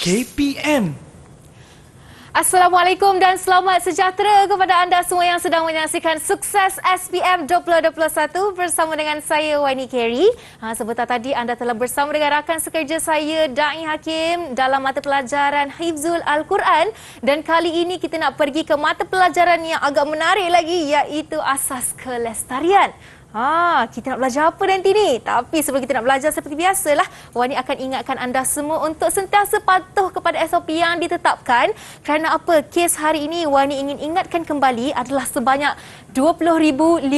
KPM. Assalamualaikum dan selamat sejahtera kepada anda semua yang sedang menyaksikan Sukses SPM 2021 bersama dengan saya Wani Carey. Sebentar tadi anda telah bersama dengan rakan sekerja saya Da'i Hakim dalam mata pelajaran Hifzul Al-Quran, dan kali ini kita nak pergi ke mata pelajaran yang agak menarik lagi, iaitu Asas Kelestarian. Kita nak belajar apa nanti ni? Tapi sebelum kita nak belajar, seperti biasalah, Wani akan ingatkan anda semua untuk sentiasa patuh kepada SOP yang ditetapkan. Kerana apa? Kes hari ini Wani ingin ingatkan kembali adalah sebanyak 20,546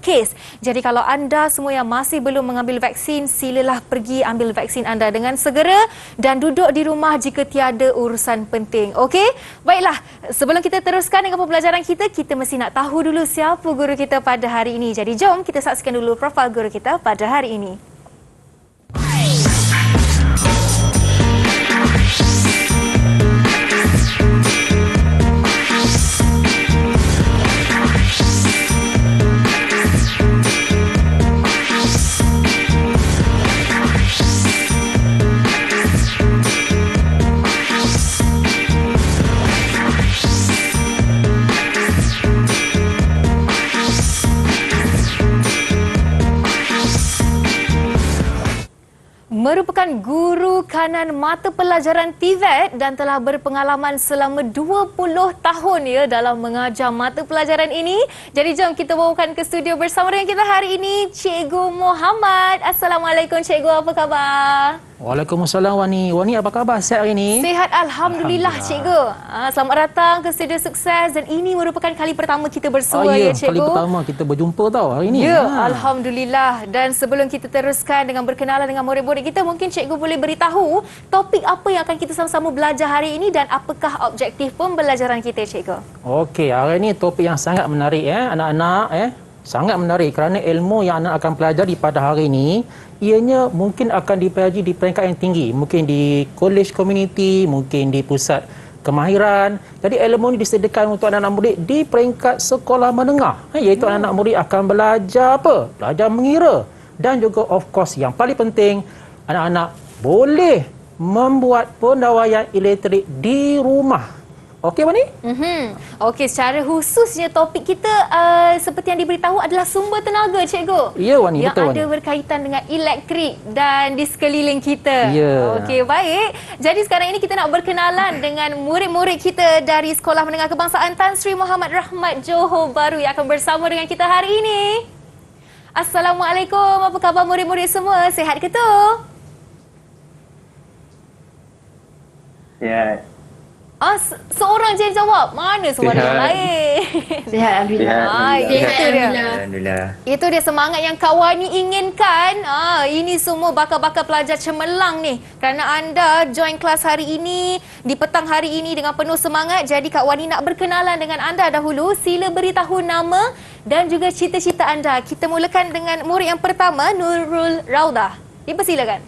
kes. Jadi kalau anda semua yang masih belum mengambil vaksin, silalah pergi ambil vaksin anda dengan segera dan duduk di rumah jika tiada urusan penting. Okey? Baiklah, sebelum kita teruskan dengan pembelajaran kita, kita mesti nak tahu dulu siapa guru kita pada hari ini. Jadi jom kita saksikan dulu profil guru kita pada hari ini. Merupakan guru kanan mata pelajaran TVET dan telah berpengalaman selama 20 tahun dalam mengajar mata pelajaran ini. Jadi jom kita bawakan ke studio bersama dengan kita hari ini Cikgu Muhammad. Assalamualaikum Cikgu, apa khabar? Waalaikumsalam Wani. Wani apa khabar? Sihat hari ini? Sihat Alhamdulillah Cikgu. Selamat datang ke studio Sukses, dan ini merupakan kali pertama kita bersua ya Cikgu. Kali pertama kita berjumpa tau hari ini. Ya, Alhamdulillah. Dan sebelum kita teruskan dengan berkenalan dengan murid-murid kita, mungkin Cikgu boleh beritahu topik apa yang akan kita sama-sama belajar hari ini dan apakah objektif pembelajaran kita Cikgu? Okey, hari ini topik yang sangat menarik anak-anak sangat menarik kerana ilmu yang anak akan pelajari pada hari ini ianya mungkin akan dipelajari di peringkat yang tinggi, mungkin di college community, mungkin di pusat kemahiran. Jadi ilmu ini disediakan untuk anak-anak murid di peringkat sekolah menengah, iaitu anak-anak murid akan belajar apa? Belajar mengira, dan juga of course yang paling penting, anak-anak boleh membuat pendawaian elektrik di rumah. Okey, Wani? Okey, secara khususnya topik kita seperti yang diberitahu adalah sumber tenaga, Cikgu. Ya, Wani, yang betul, ada Wani. berkaitan dengan elektrik dan di sekeliling kita. Ya. Okey, baik. Jadi sekarang ini kita nak berkenalan dengan murid-murid kita dari Sekolah Menengah Kebangsaan Tan Sri Muhammad Rahmat Johor Bahru yang akan bersama dengan kita hari ini. Assalamualaikum, apa khabar murid-murid semua? Sihat ke tu? Sihat. Seorang je yang jawab. Mana semua yang lain? Sihat, Alhamdulillah. Itu dia. Alhamdulillah. Itu dia semangat yang Kak Wani inginkan. Ini semua bakal-bakal pelajar cemerlang ni. Kerana anda join kelas hari ini, di petang hari ini dengan penuh semangat. Jadi Kak Wani nak berkenalan dengan anda dahulu. Sila beritahu nama dan juga cita-cita anda. Kita mulakan dengan murid yang pertama, Nurul Raudah. Dipersilakan.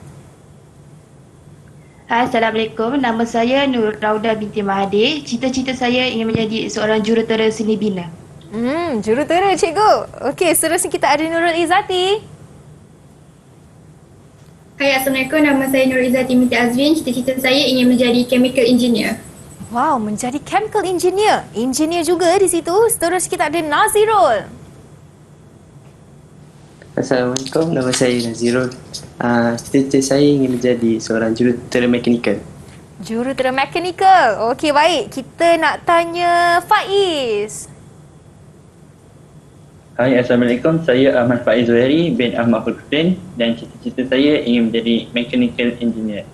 Assalamualaikum, nama saya Nur Rauda binti Mahathir. Cita-cita saya ingin menjadi seorang jurutera seni bina. Jurutera Cikgu. Okey, seterusnya kita ada Nurul Izzati. Hai, Assalamualaikum. Nama saya Nur Izzati binti Azrin. Cita-cita saya ingin menjadi chemical engineer. Wow, menjadi chemical engineer. Engineer juga di situ. Seterusnya kita ada Nazirul. Assalamualaikum, nama saya Nazirul. Cita-cita saya ingin menjadi seorang jurutera mekanikal. Jurutera mekanikal. Okey, baik. Kita nak tanya Faiz. Hai, Assalamualaikum. Saya Ahmad Faiz Zuhairi bin Ahmad Hussein dan cita-cita saya ingin menjadi mechanical engineer.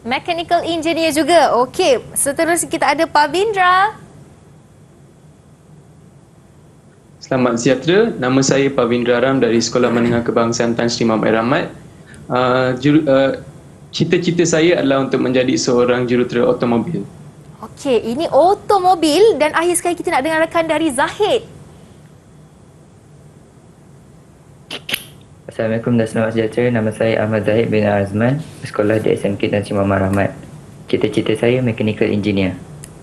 Mechanical engineer juga. Okey, seterusnya kita ada Pavindra. Selamat sejahtera, nama saya Pavindra Ram dari Sekolah Menengah Kebangsaan Tan Sri Muhammad Rahmat. Cita-cita saya adalah untuk menjadi seorang jurutera automobil. Okey, ini automobil, dan akhir sekali kita nak dengarkan dari Zahid. Assalamualaikum dan selamat sejahtera. Nama saya Ahmad Zahid bin Azman, sekolah di SMK Tan Sri Muhammad Rahmat. Cita-cita saya mechanical engineer.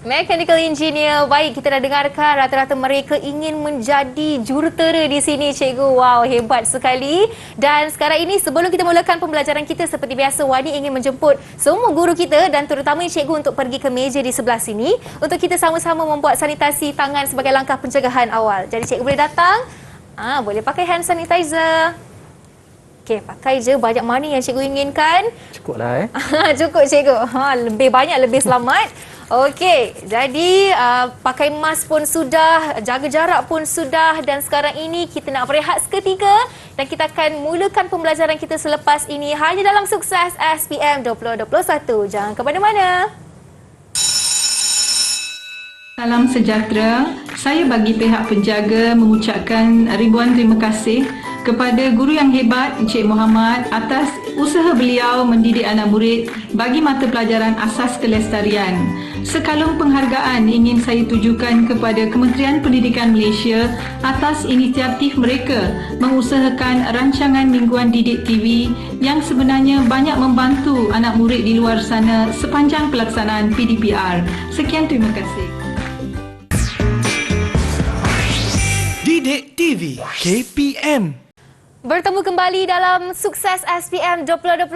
Mechanical Engineer. Baik, kita dah dengarkan rata-rata mereka ingin menjadi jurutera di sini, cikgu. Wow, hebat sekali. Dan sekarang ini sebelum kita mulakan pembelajaran kita, seperti biasa Wani ingin menjemput semua guru kita dan terutama cikgu untuk pergi ke meja di sebelah sini untuk kita sama-sama membuat sanitasi tangan sebagai langkah pencegahan awal. Jadi cikgu boleh datang. Boleh pakai hand sanitizer. Okey, pakai je banyak mana yang cikgu inginkan. Cukuplah Cukup cikgu. Lebih banyak lebih selamat. Okey, jadi pakai mask pun sudah, jaga jarak pun sudah dan sekarang ini kita nak berehat seketika dan kita akan mulakan pembelajaran kita selepas ini hanya dalam Sukses SPM 2021. Jangan ke mana-mana. Salam sejahtera. Saya bagi pihak penjaga mengucapkan ribuan terima kasih kepada guru yang hebat Encik Muhammad atas usaha beliau mendidik anak murid bagi mata pelajaran asas kelestarian. Sekalung penghargaan ingin saya tujukan kepada Kementerian Pendidikan Malaysia atas inisiatif mereka mengusahakan rancangan mingguan didik TV yang sebenarnya banyak membantu anak murid di luar sana sepanjang pelaksanaan PDPR. Sekian, terima kasih. Didik TV KPM. Bertemu kembali dalam Sukses SPM 2021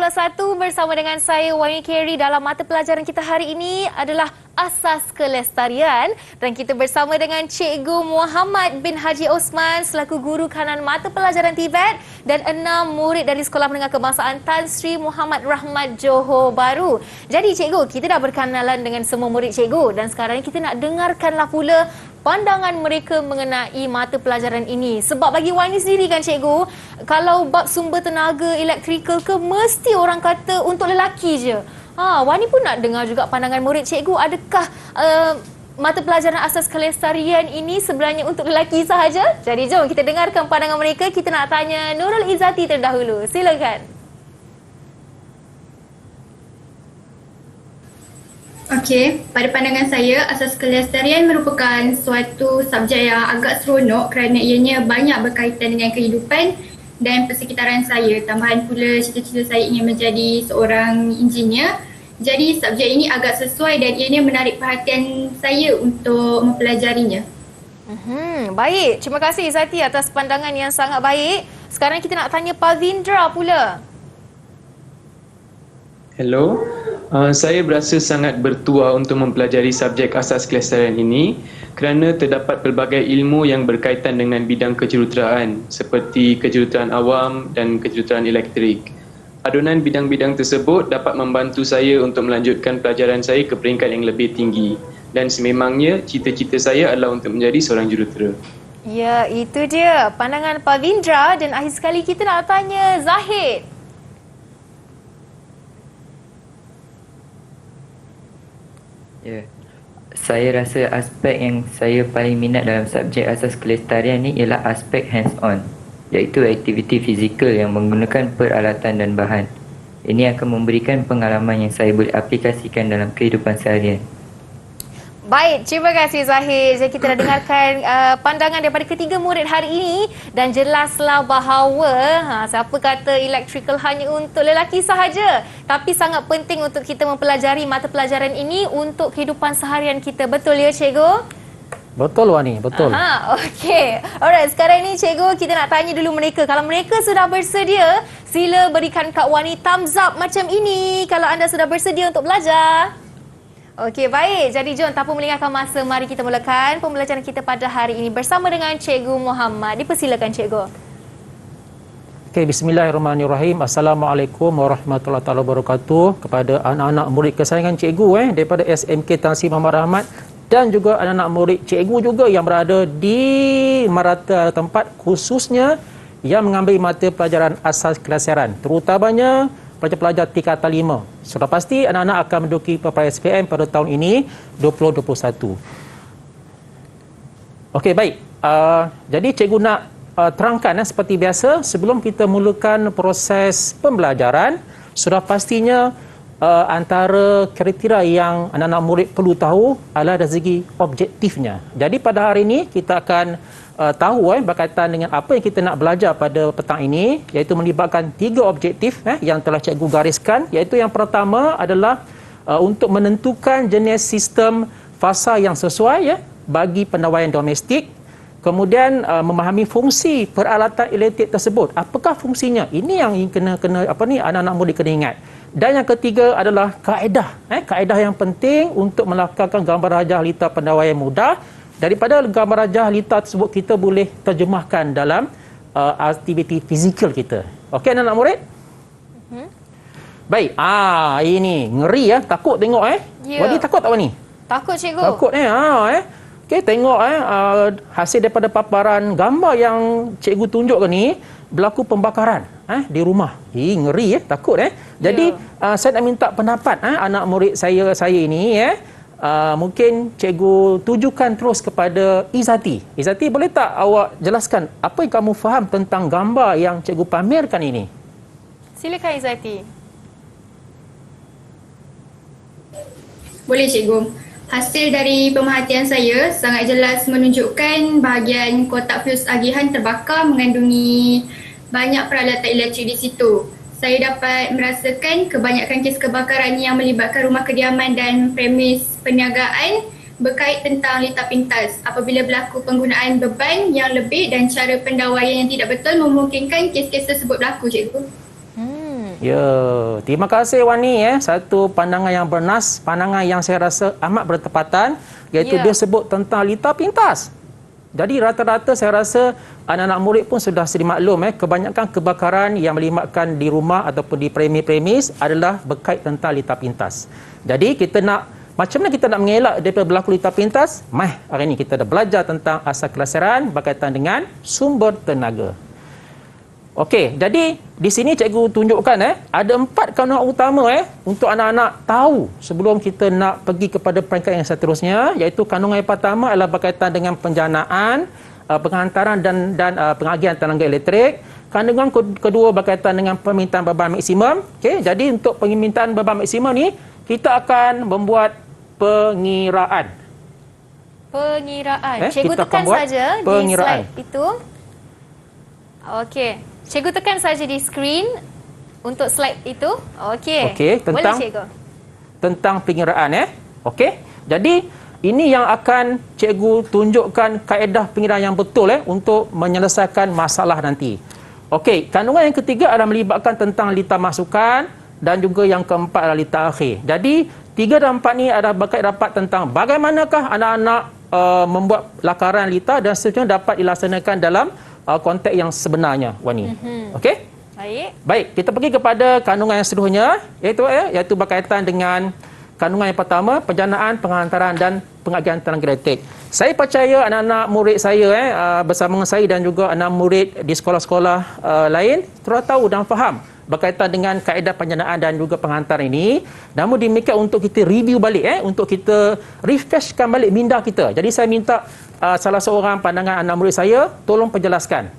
bersama dengan saya Wani Carey. Dalam mata pelajaran kita hari ini adalah Asas Kelestarian dan kita bersama dengan Cikgu Muhammad bin Haji Osman selaku guru kanan mata pelajaran TVET dan 6 murid dari Sekolah Menengah Kebangsaan Tan Sri Muhammad Rahmat Johor Bahru. Jadi cikgu, kita dah berkenalan dengan semua murid cikgu dan sekarang kita nak dengarkanlah pula pandangan mereka mengenai mata pelajaran ini. Sebab bagi Wani sendiri kan cikgu, kalau bab sumber tenaga elektrikal ke mesti orang kata untuk lelaki je. Wani pun nak dengar juga pandangan murid cikgu. Adakah mata pelajaran asas kelestarian ini sebenarnya untuk lelaki sahaja? Jadi jom kita dengarkan pandangan mereka. Kita nak tanya Nurul Izzati terdahulu. Silakan. Okey, pada pandangan saya, asas kelestarian merupakan suatu subjek yang agak seronok kerana ianya banyak berkaitan dengan kehidupan dan persekitaran saya. Tambahan pula cita-cita saya ingin menjadi seorang engineer. Jadi subjek ini agak sesuai dan ianya menarik perhatian saya untuk mempelajarinya. Baik, terima kasih Izzati atas pandangan yang sangat baik. Sekarang kita nak tanya Pavindra pula. Hello, saya berasa sangat bertuah untuk mempelajari subjek asas kelestarian ini kerana terdapat pelbagai ilmu yang berkaitan dengan bidang kejuruteraan seperti kejuruteraan awam dan kejuruteraan elektrik. Adunan bidang-bidang tersebut dapat membantu saya untuk melanjutkan pelajaran saya ke peringkat yang lebih tinggi dan sememangnya cita-cita saya adalah untuk menjadi seorang jurutera. Ya, itu dia pandangan Pavindra dan akhir sekali kita nak tanya Zahid. Ya, saya rasa aspek yang saya paling minat dalam subjek asas kelestarian ni ialah aspek hands-on, iaitu aktiviti fizikal yang menggunakan peralatan dan bahan. Ini akan memberikan pengalaman yang saya boleh aplikasikan dalam kehidupan seharian. Baik, terima kasih Zahid. Jadi kita dah dengarkan pandangan daripada ketiga murid hari ini dan jelaslah bahawa siapa kata electrical hanya untuk lelaki sahaja, tapi sangat penting untuk kita mempelajari mata pelajaran ini untuk kehidupan seharian kita. Betul ya cikgu? Betul Wani, betul. Okey. Alright, sekarang ni cikgu kita nak tanya dulu mereka. Kalau mereka sudah bersedia, sila berikan Kak Wani thumbs up macam ini kalau anda sudah bersedia untuk belajar. Okey, baik. Jadi jom tanpa melengahkan masa, mari kita mulakan pembelajaran kita pada hari ini bersama dengan Cikgu Muhammad. Dipersilakan Cikgu. Okey, bismillahirrahmanirrahim. Assalamualaikum warahmatullahi wabarakatuh kepada anak-anak murid kesayangan cikgu daripada SMK Tan Sri Muhammad Rahmat dan juga anak-anak murid cikgu juga yang berada di merata tempat khususnya yang mengambil mata pelajaran asas kelestarian, terutamanya pelajar-pelajar tingkatan 5. Sudah pasti anak-anak akan menduduki peperingkat SPM pada tahun ini 2021. Okey, baik. Jadi cikgu nak terangkan seperti biasa sebelum kita mulakan proses pembelajaran, sudah pastinya antara kriteria yang anak-anak murid perlu tahu adalah dari segi objektifnya. Jadi pada hari ini kita akan tahu berkaitan dengan apa yang kita nak belajar pada petang ini, iaitu melibatkan 3 objektif yang telah cikgu gariskan, iaitu yang pertama adalah untuk menentukan jenis sistem fasa yang sesuai ya bagi pendawaian domestik. Kemudian memahami fungsi peralatan elektrik tersebut. Apakah fungsinya? Ini yang kena anak-anak murid kena ingat. Dan yang ketiga adalah kaedah. Kaedah yang penting untuk melakukan gambar rajah lita pendawaian mudah. Daripada gambar rajah lita tersebut kita boleh terjemahkan dalam aktiviti fizikal kita. Okey anak-anak murid? Baik. Ini ngeri ya, takut tengok Ya. Wadi takut tak Wani? Takut cikgu. Takut Okey, tengok hasil daripada paparan gambar yang cikgu tunjukkan ni berlaku pembakaran di rumah. Ngeri takut Jadi saya nak minta pendapat anak murid saya ini mungkin cikgu tujukan terus kepada Izati. Izati, boleh tak awak jelaskan apa yang kamu faham tentang gambar yang cikgu pamerkan ini? Silakan Izati. Boleh cikgu. Hasil dari pemerhatian saya sangat jelas menunjukkan bahagian kotak fuse agihan terbakar mengandungi banyak peralatan elektrik di situ. Saya dapat merasakan kebanyakan kes kebakaran yang melibatkan rumah kediaman dan premis perniagaan berkait tentang litar pintas apabila berlaku penggunaan beban yang lebih dan cara pendawaian yang tidak betul memungkinkan kes-kes tersebut berlaku, cikgu. Ya, terima kasih Wani satu pandangan yang bernas, pandangan yang saya rasa amat bertepatan, iaitu dia sebut tentang litar pintas. Jadi rata-rata saya rasa anak-anak murid pun sudah sedia maklum kebanyakan kebakaran yang melibatkan di rumah ataupun di premis adalah berkait tentang litar pintas. Jadi kita nak macam mana kita nak mengelak daripada berlaku litar pintas? Hari ini kita dah belajar tentang asas kelaseran berkaitan dengan sumber tenaga. Okey, jadi di sini cikgu tunjukkan ada 4 kandungan utama untuk anak-anak tahu sebelum kita nak pergi kepada peringkat yang seterusnya, iaitu kandungan yang pertama adalah berkaitan dengan penjanaan, penghantaran dan pengagihan tenaga elektrik. Kandungan kedua berkaitan dengan permintaan beban maksimum. Okey, jadi untuk permintaan beban maksimum ni kita akan membuat pengiraan. Cikgu tekan saja di slide itu. Okey. Cikgu tekan saja di skrin untuk slide itu. Okey. Boleh cikgu. Tentang pengiraan Okey. Jadi ini yang akan cikgu tunjukkan kaedah pengiraan yang betul untuk menyelesaikan masalah nanti. Okey, kandungan yang ketiga adalah melibatkan tentang litar masukan dan juga yang keempat adalah litar akhir. Jadi 3 dan 4 ni ada berkait rapat tentang bagaimanakah anak-anak membuat lakaran litar dan seterusnya dapat dilaksanakan dalam konteks yang sebenarnya, Wani. Okey? Baik, kita pergi kepada kandungan yang seterusnya, iaitu berkaitan dengan kandungan yang pertama, penjanaan, penghantaran dan pengagihan tenaga elektrik. Saya percaya anak-anak murid saya bersama dengan saya dan juga anak murid di sekolah-sekolah lain telah tahu dan faham berkaitan dengan kaedah penjanaan dan juga penghantaran ini. Namun demikian untuk kita review balik, untuk kita refreshkan balik minda kita. Jadi saya minta salah seorang pandangan anak murid saya, tolong penjelaskan.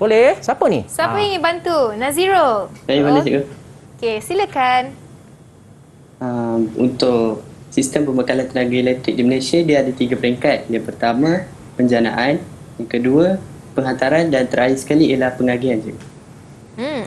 Boleh? Siapa ni? Siapa yang ingin bantu? Naziro. Saya boleh cikgu. Okey, silakan. Untuk sistem pembekalan tenaga elektrik di Malaysia, dia ada 3 peringkat. Yang pertama, penjanaan. Yang kedua, penghantaran dan terakhir sekali ialah pengagihan, cikgu.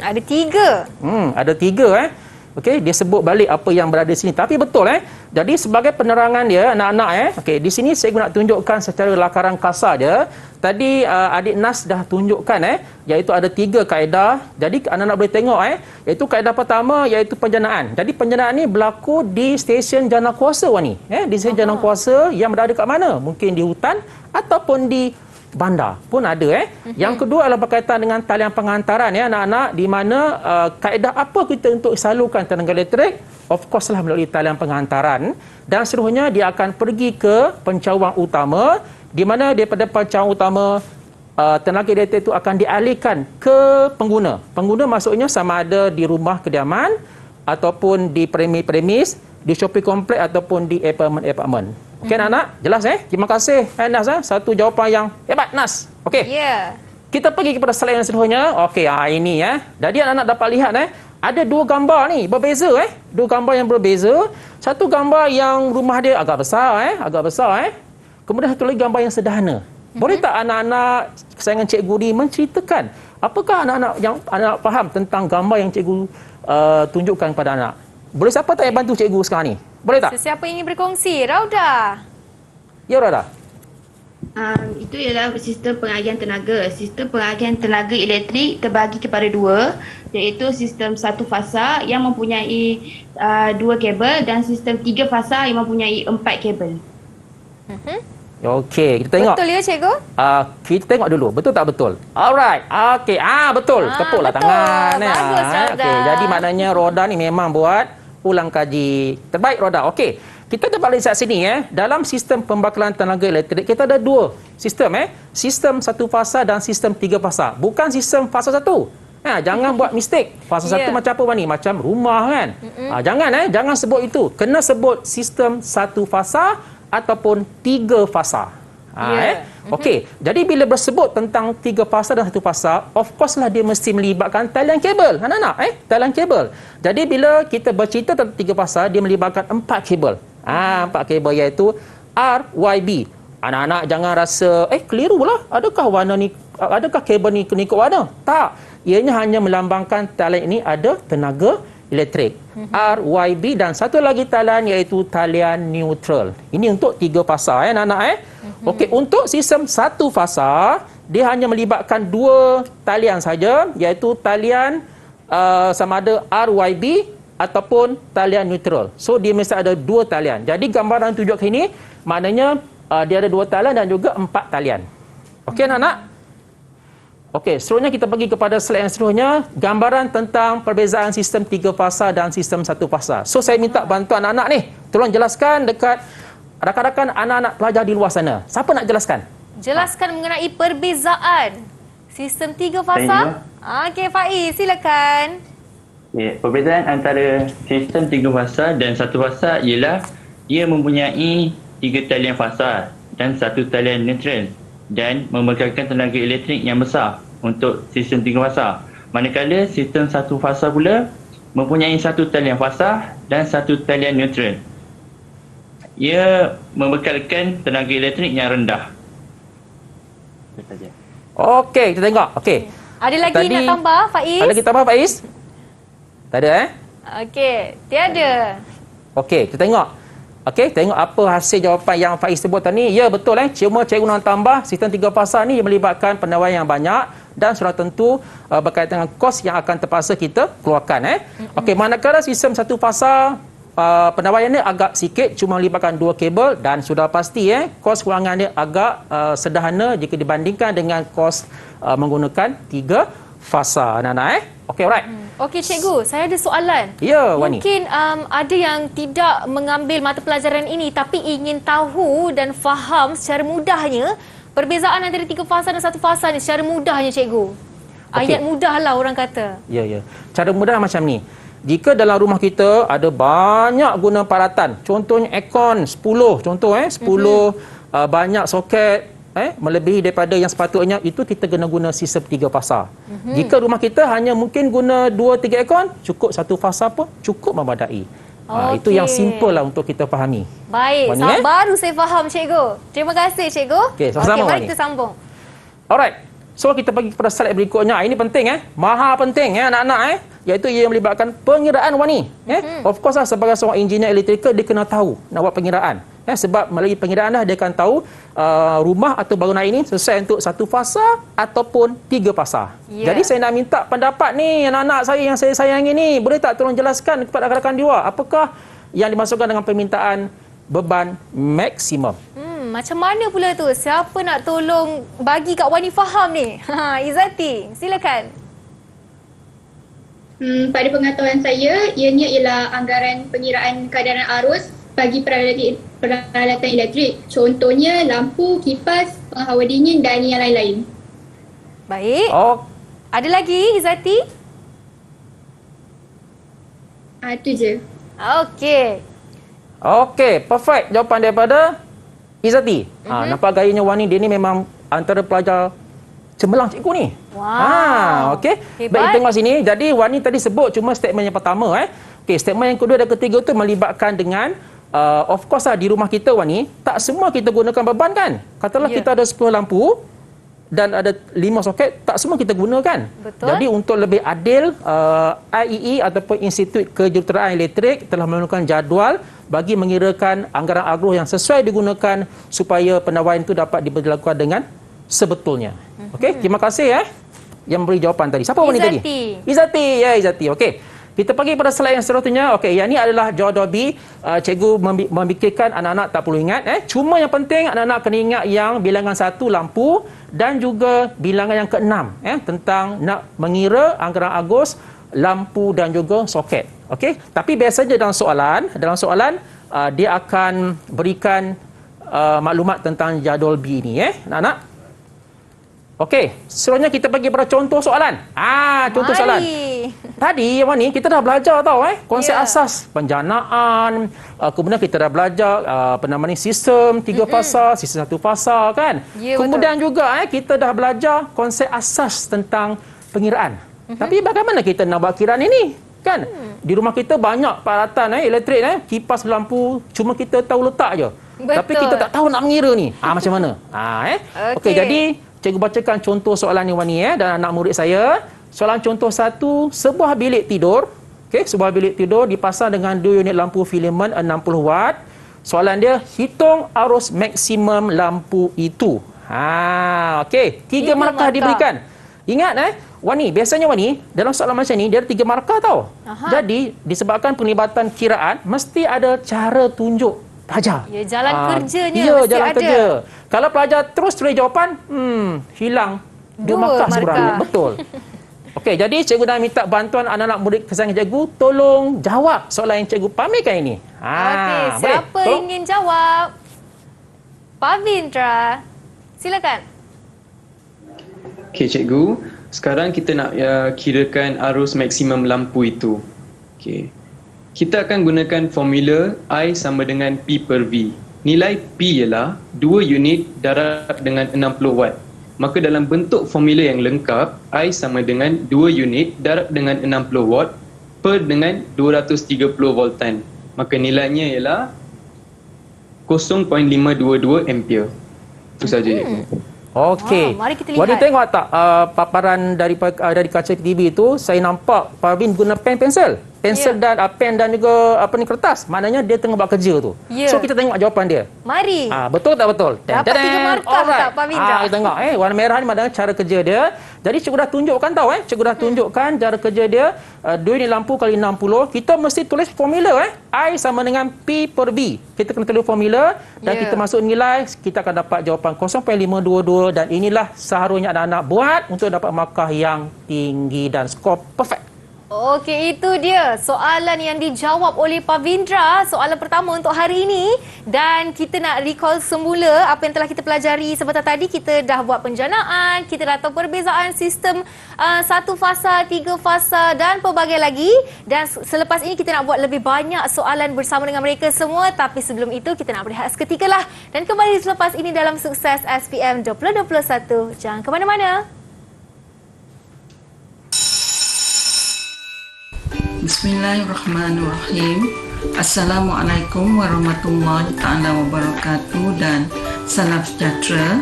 Ada 3. Ada 3 Okey, dia sebut balik apa yang berada di sini. Tapi betul Jadi sebagai penerangan dia anak-anak okey, di sini saya nak tunjukkan secara lakaran kasar dia. Tadi adik Nas dah tunjukkan iaitu ada 3 kaedah. Jadi anak-anak boleh tengok iaitu kaedah pertama iaitu penjanaan. Jadi penjanaan ni berlaku di stesen jana kuasa Wani. Di stesen jana kuasa yang berada kat mana? Mungkin di hutan ataupun di bandar pun ada Yang kedua adalah berkaitan dengan talian penghantaran anak-anak, di mana kaedah apa kita untuk salurkan tenaga elektrik? Of course lah melalui talian penghantaran, dan seterusnya dia akan pergi ke pencawang utama, di mana daripada pencawang utama tenaga elektrik itu akan dialihkan ke pengguna. Pengguna maksudnya sama ada di rumah kediaman ataupun di premis, di shopping kompleks ataupun di apartment. Okey anak-anak, jelas Terima kasih Nas satu jawapan yang hebat Nas. Okey. Kita pergi kepada slide yang seterusnya. Okey, ini Jadi anak-anak dapat lihat ada 2 gambar ni berbeza 2 gambar yang berbeza. Satu gambar yang rumah dia agak besar Kemudian satu lagi gambar yang sederhana. Boleh tak anak-anak kesayangan cikgu ni menceritakan apakah anak-anak yang anak faham tentang gambar yang cikgu tunjukkan kepada anak? Boleh siapa tak yang bantu cikgu sekarang ni? Boleh tak? Sesiapa yang ingin berkongsi? Rauda. Ya, Rauda. Itu ialah sistem pengagihan tenaga. Sistem pengagihan tenaga elektrik terbagi kepada dua, iaitu sistem satu fasa yang mempunyai 2 kabel dan sistem 3 fasa yang mempunyai 4 kabel. Okey, kita tengok. Betul ya, cikgu? Kita tengok dulu, betul tak betul? Alright. Okey, betul. Tepuklah betul. tangan. Bagus, Rauda. Okey, jadi maknanya Rauda ni memang buat ulang kaji. Terbaik, Rauda. Okey. Kita dapat lihat sini dalam sistem pembakaran tenaga elektrik kita ada dua sistem sistem satu fasa dan sistem 3 fasa. Bukan sistem fasa 1. Jangan buat mistake. Fasa 1 macam apa Wani? Macam rumah kan. Jangan sebut itu. Kena sebut sistem 1 fasa ataupun 3 fasa. Okey. Jadi bila bersebut tentang 3 fasa dan 1 fasa, of course lah dia mesti melibatkan talian kabel. Anak-anak, talian kabel. Jadi bila kita bercerita tentang 3 fasa, dia melibatkan 4 kabel. 4 kabel iaitu RYB. Anak-anak jangan rasa keliru lah. Adakah kabel ni kena ikut warna? Tak. Ianya hanya melambangkan talian ini ada tenaga elektrik. RYB dan satu lagi talian iaitu talian neutral. Ini untuk 3 fasa anak-anak Okey, untuk sistem 1 fasa dia hanya melibatkan 2 talian saja iaitu talian sama ada RYB ataupun talian neutral. So dia mesti ada 2 talian. Jadi gambaran tunjuk ini maknanya dia ada 2 talian dan juga 4 talian. Okey anak-anak? Okey, seterusnya kita pergi kepada slide yang seterusnya, gambaran tentang perbezaan sistem 3 fasa dan sistem 1 fasa. So saya minta bantuan anak-anak ni, tolong jelaskan dekat rakan-rakan anak-anak pelajar di luar sana. Siapa nak jelaskan? Jelaskan mengenai perbezaan sistem 3 fasa. Okey, Faiz, silakan. Perbezaan antara sistem 3 fasa dan 1 fasa ialah ia mempunyai 3 talian fasa dan 1 talian neutral dan membekalkan tenaga elektrik yang besar untuk sistem 3 fasa. Manakala sistem 1 fasa pula mempunyai 1 talian fasa dan 1 talian neutral. Ia membekalkan tenaga elektrik yang rendah. Okey, kita tengok. Okey. Ada lagi nak tambah, Faiz? Ada lagi tambah, Faiz? Tak ada Okey, tiada. Okey, kita tengok. Okey, tengok apa hasil jawapan yang Faiz sebut tadi. Ya, betul Cuma cikgu nak tambah sistem 3 fasa ni melibatkan pendawaian yang banyak dan sudah tentu berkaitan dengan kos yang akan terpaksa kita keluarkan Okey, manakala sistem 1 fasa pendawaiannya agak sikit, cuma melibatkan 2 kabel dan sudah pasti kos kewangan dia agak sederhana jika dibandingkan dengan kos menggunakan 3 fasa anak-anak Okey, alright. Okey, cikgu, saya ada soalan. Ya, Wani. Mungkin ada yang tidak mengambil mata pelajaran ini tapi ingin tahu dan faham secara mudahnya perbezaan antara 3 fasa dan 1 fasa ni secara mudahnya, cikgu. Ayat mudahlah orang kata. Ya. Cara mudah macam ni. Jika dalam rumah kita ada banyak guna peralatan, contohnya aircon 10, contoh 10 banyak soket melebihi daripada yang sepatutnya, itu kita kena guna sistem 3 fasa. Jika rumah kita hanya mungkin guna 2-3 aircon, cukup 1 fasa pun cukup memadai. Itu yang simple lah untuk kita fahami. Baik, baru saya faham, cikgu. Terima kasih, cikgu. Okey, sama-sama, mari kita sambung. Alright. So kita pergi kepada slide berikutnya. Ini penting maha penting anak-anak iaitu ia melibatkan pengiraan Wani. Of course lah, sebagai seorang engineer elektrikal dia kena tahu nak buat pengiraan. Sebab melalui pengiraan dia akan tahu rumah atau bangunan ini sesuai untuk 1 fasa ataupun 3 fasa. Jadi saya nak minta pendapat ni anak-anak saya yang saya sayangi ni, boleh tak tolong jelaskan kepada rakan-rakan di luar apakah yang dimasukkan dengan permintaan beban maksimum? Macam mana pula tu? Siapa nak tolong bagi Kak Wani faham ni? Izzati, silakan. Pada pengetahuan saya, ianya ialah anggaran pengiraan keadaan arus bagi peralatan elektrik. Contohnya lampu, kipas, penghawa dingin dan yang lain-lain. Baik. Ada lagi, Izzati? Itu je. Okey, perfect jawapan daripada Izzati. Nampak gayanya Wani, dia ni memang antara pelajar cemerlang cikgu ni. Wow. Okey. Baik, tengok sini. Jadi Wani tadi sebut cuma statement yang pertama Okey, statement yang kedua dan ketiga tu melibatkan dengan of course lah, di rumah kita Wani, tak semua kita gunakan beban kan. Katalah kita ada 10 lampu dan ada 5 soket, tak semua kita gunakan. Betul. Jadi untuk lebih adil, IEE ataupun Institut Kejuruteraan Elektrik telah menentukan jadual bagi mengirakan anggaran agro yang sesuai digunakan supaya pendawaian itu dapat dilakukan dengan sebetulnya. Okey, terima kasih yang beri jawapan tadi. Siapa wanita tadi? Izzati. Ya, Izzati. Okey. Kita pergi pada slide yang seterusnya. Okey, yang ini adalah jawapan B. Cikgu memikirkan anak-anak tak perlu ingat. Cuma yang penting anak-anak kena ingat yang bilangan 1 lampu dan juga bilangan yang ke-6 tentang nak mengira anggaran Agos, lampu dan juga soket. Okey, tapi biasanya dalam soalan dia akan berikan maklumat tentang jadual B ini anak-anak. Okey, seterusnya kita pergi pada contoh soalan. Contoh soalan. Tadi Wani kita dah belajar konsep asas penjanaan, kemudian kita dah belajar sistem 3 fasa, sistem 1 fasa kan. Kemudian betul. Juga kita dah belajar konsep asas tentang pengiraan. Tapi bagaimana kita nak buat kiraan ini? Kan? Di rumah kita banyak peralatan elektrik kipas, lampu, cuma kita tahu letak je. Betul. Tapi kita tak tahu nak mengira ni. Macam mana? Okey, jadi cikgu bacakan contoh soalan ni Wani dan anak murid saya. Soalan contoh 1, sebuah bilik tidur. Okey, sebuah bilik tidur dipasang dengan 2 unit lampu filament 60 watt. Soalan dia, hitung arus maksimum lampu itu. Okey, 3 markah diberikan. Ingat Wani, biasanya Wani dalam soalan macam ni dia ada 3 markah tau. Jadi disebabkan penglibatan kiraan mesti ada cara tunjuk pelajar. Ya, jalan kerjanya ya, mesti jalan ada. Kerja. Kalau pelajar terus tulis jawapan, hilang 2 markah sebenarnya. Betul. Okey, jadi cikgu dah minta bantuan anak-anak murid kesayangan cikgu, tolong jawab soalan yang cikgu pamerkan ini. Okey, siapa ingin jawab? Pavindra. Silakan. Okey, cikgu. Sekarang kita nak kirakan arus maksimum lampu itu. Okey. Kita akan gunakan formula I sama dengan P per V. Nilai P ialah 2 unit darab dengan 60 watt. Maka dalam bentuk formula yang lengkap, I sama dengan 2 unit darab dengan 60 watt per dengan 230 voltan. Maka nilainya ialah 0.522 ampere. Itu saja. Okey. Mari kita lihat. Wadi tengok tak paparan dari kaca TV itu, saya nampak Parvin guna pensel dan pen dan juga kertas. Maknanya dia tengah buat kerja tu. So kita tengok jawapan dia. Mari. Betul tak betul? Dapat 3 markah tak Pavindra? Kita tengok warna merah ni maknanya cara kerja dia. Jadi cikgu dah tunjukkan cikgu dah tunjukkan cara kerja dia. 2 unit lampu kali 60. Kita mesti tulis formula I sama dengan P per V. Kita kena tulis formula dan kita masuk nilai, kita akan dapat jawapan 0.522 dan inilah seharusnya anak-anak buat untuk dapat markah yang tinggi dan skor perfect. Okey, itu dia soalan yang dijawab oleh Pavindra, soalan pertama untuk hari ini. Dan kita nak recall semula apa yang telah kita pelajari sebentar tadi. Kita dah buat penjanaan, kita dah tahu perbezaan sistem 1 fasa, 3 fasa dan pelbagai lagi. Dan selepas ini kita nak buat lebih banyak soalan bersama dengan mereka semua. Tapi sebelum itu kita nak berehat seketika lah. Dan kembali selepas ini dalam Sukses SPM 2021. Jangan ke mana-mana. Bismillahirrahmanirrahim. Assalamualaikum warahmatullahi taala wabarakatuh dan salam sejahtera.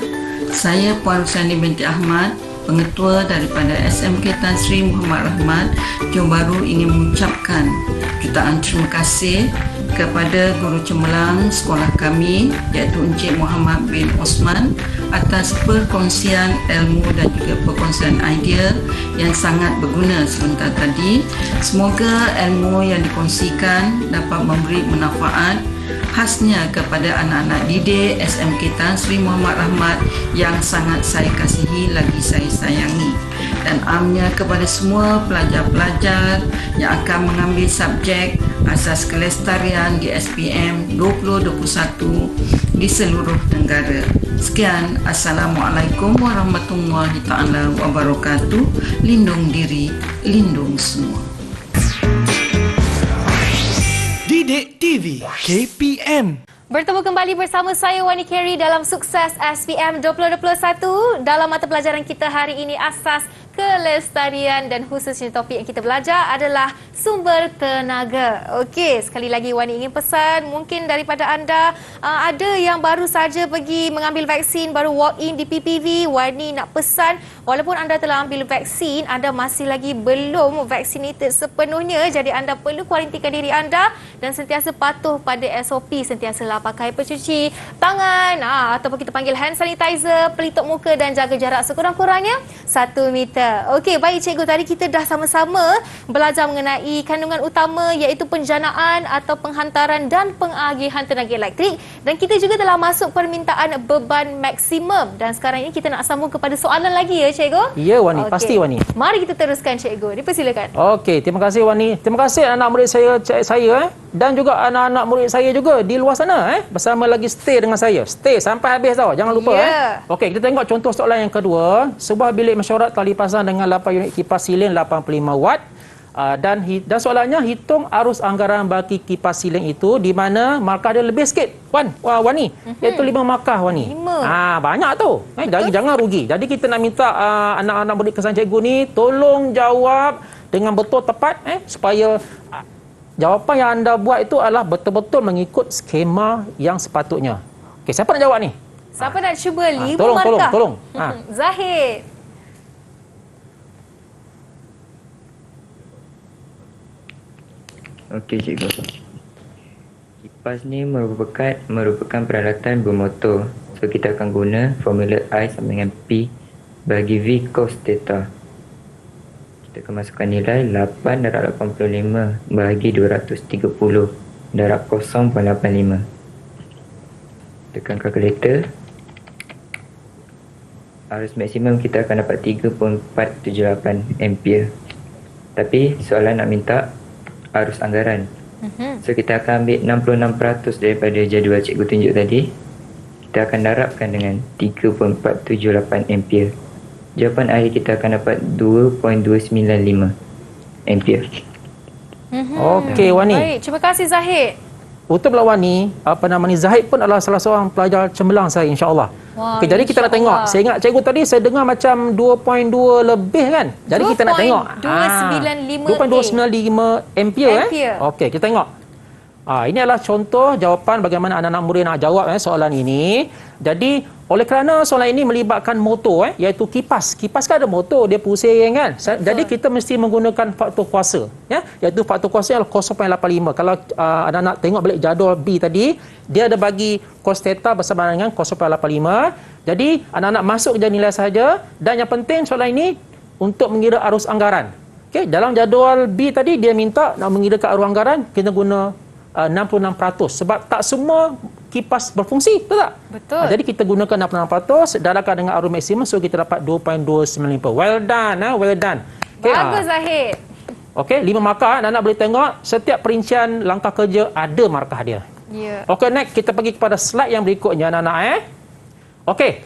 Saya Puan Rusani binti Ahmad, pengetua daripada SMK Tan Sri Muhammad Rahmat, Johor Bahru, ingin mengucapkan jutaan terima kasih kepada guru cemerlang sekolah kami iaitu Encik Muhammad bin Osman atas perkongsian ilmu dan juga perkongsian idea yang sangat berguna sebentar tadi. Semoga ilmu yang dikongsikan dapat memberi manfaat khasnya kepada anak-anak didik SMK Tan Sri Muhammad Rahmat yang sangat saya kasihi lagi saya sayangi, dan amnya kepada semua pelajar-pelajar yang akan mengambil subjek Asas Kelestarian di SPM 2021 di seluruh negara. Sekian, Assalamualaikum warahmatullahi taala wabarakatuh. Lindung diri, lindung semua. Didik TV KPM. Bertemu kembali bersama saya Wani Carey dalam Sukses SPM 2021. Dalam mata pelajaran kita hari ini, Asas Kelestarian, dan khususnya topik yang kita belajar adalah sumber tenaga. Okey, sekali lagi Wani ingin pesan mungkin daripada anda ada yang baru saja pergi mengambil vaksin, baru walk in di PPV. Wani nak pesan, walaupun anda telah ambil vaksin, anda masih lagi belum vaccinated sepenuhnya, jadi anda perlu kuarantinkan diri anda dan sentiasa patuh pada SOP, sentiasalah pakai pencuci tangan ataupun kita panggil hand sanitizer, pelitup muka dan jaga jarak sekurang-kurangnya 1 meter. Okey, baik cikgu, tadi kita dah sama-sama belajar mengenai kandungan utama iaitu penjanaan atau penghantaran dan pengagihan tenaga elektrik, dan kita juga telah masuk permintaan beban maksimum, dan sekarang ini kita nak sambung kepada soalan lagi ya cikgu? Ya Wani, pasti Wani. Mari kita teruskan cikgu, dipersilakan. Okey, terima kasih Wani. Terima kasih anak murid saya dan juga anak-anak murid saya juga di luar sana bersama lagi stay dengan saya. Stay sampai habis tau. Jangan lupa Okey, kita tengok contoh soalan yang kedua. Sebuah bilik mesyuarat telah dipasang dengan 8 unit kipas silin 85 watt. Dan soalannya, hitung arus anggaran bagi kipas siling itu di mana markah dia lebih sikit Wani, iaitu 5 markah Wani. Banyak tu. Jangan rugi. Jadi kita nak minta anak-anak murid kesan cikgu ni tolong jawab dengan betul tepat supaya jawapan yang anda buat itu adalah betul-betul mengikut skema yang sepatutnya. Okey, siapa nak jawab ni? Siapa nak cuba 5 markah? Tolong. Zahid. Okey cikgu. Kipas ni merupakan peralatan bermotor. So kita akan guna formula I sama dengan P bagi V cos theta. Kita akan masukkan nilai 8/85 bahagi 230 darab 0.85. Tekan kalkulator. Arus maksimum kita akan dapat 3.478 ampere. Tapi soalan nak minta arus anggaran. So kita akan ambil 66% daripada jadual cikgu tunjuk tadi. Kita akan darabkan dengan 3.478 ampere. Jawapan akhir kita akan dapat 2.295 ampere. Okey Wani. Baik, terima kasih Zahid. Untuk Wani, Zahid pun adalah salah seorang pelajar cemerlang saya insya-Allah. Okay, jadi kita nak tengok. Saya ingat cikgu tadi saya dengar macam 2.2 lebih kan. Jadi kita nak tengok 2.295 ampere Okey, kita tengok. Ini adalah contoh jawapan bagaimana anak-anak murid nak jawab soalan ini. Jadi oleh kerana soalan ini melibatkan motor iaitu kipas. Kipas kan ada motor, dia pusing kan. Jadi kita mesti menggunakan faktor kuasa iaitu faktor kuasa yang 0.85. Kalau anak-anak tengok balik jadual B tadi, dia ada bagi cos theta bersama dengan 0.85. Jadi anak-anak masuk je nilai saja, dan yang penting soalan ini untuk mengira arus anggaran. Okey, dalam jadual B tadi dia minta nak mengirakan arus anggaran, kita guna 66% sebab tak semua kipas berfungsi, betul tak? Betul. Jadi kita gunakan 66%, darabkan dengan arus maksimum, so kita dapat 2.295. Well done, well done. Okay, bagus Zahid. Okey, 5 markah. Anak boleh tengok setiap perincian langkah kerja ada markah dia. Ya. Okey, next kita pergi kepada slide yang berikutnya anak-anak Okey.